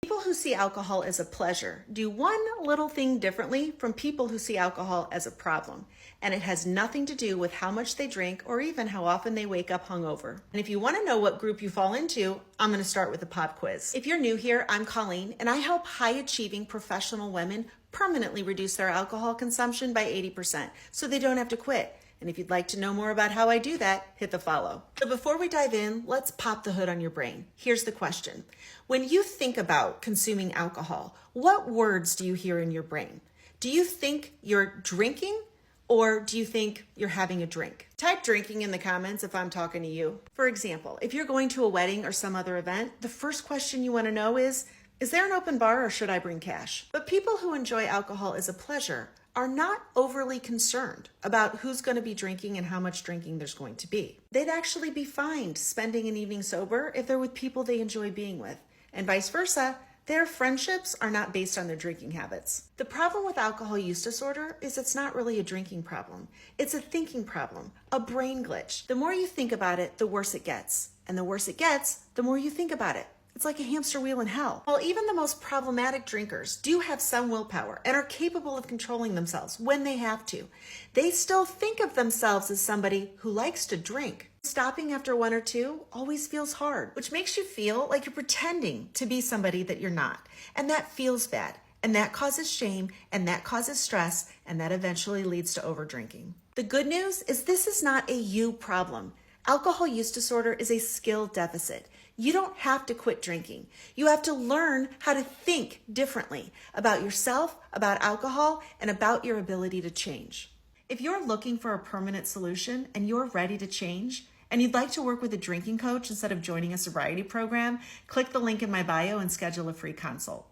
People who see alcohol as a pleasure do one little thing differently from people who see alcohol as a problem. And it has nothing to do with how much they drink or even how often they wake up hungover. And if you want to know what group you fall into, I'm going to start with a pop quiz. If you're new here, I'm Colleen, and I help high-achieving professional women permanently reduce their alcohol consumption by 80% so they don't have to quit. And if you'd like to know more about how I do that, hit the follow. So before we dive in, let's pop the hood on your brain. Here's the question. When you think about consuming alcohol, what words do you hear in your brain? Do you think you're drinking or do you think you're having a drink? Type drinking in the comments if I'm talking to you. For example, if you're going to a wedding or some other event, the first question you want to know is there an open bar or should I bring cash? But people who enjoy alcohol as a pleasure are not overly concerned about who's going to be drinking and how much drinking there's going to be. They'd actually be fine spending an evening sober if they're with people they enjoy being with, and vice versa. Their friendships are not based on their drinking habits. The problem with alcohol use disorder is it's not really a drinking problem. It's a thinking problem, a brain glitch. The more you think about it, the worse it gets. And the worse it gets, the more you think about it. It's like a hamster wheel in hell. While even the most problematic drinkers do have some willpower and are capable of controlling themselves when they have to, they still think of themselves as somebody who likes to drink. Stopping after one or two always feels hard, which makes you feel like you're pretending to be somebody that you're not. And that feels bad. And that causes shame, and that causes stress, and that eventually leads to overdrinking. The good news is this is not a you problem. Alcohol use disorder is a skill deficit. You don't have to quit drinking. You have to learn how to think differently about yourself, about alcohol, and about your ability to change. If you're looking for a permanent solution and you're ready to change, and you'd like to work with a drinking coach instead of joining a sobriety program, click the link in my bio and schedule a free consult.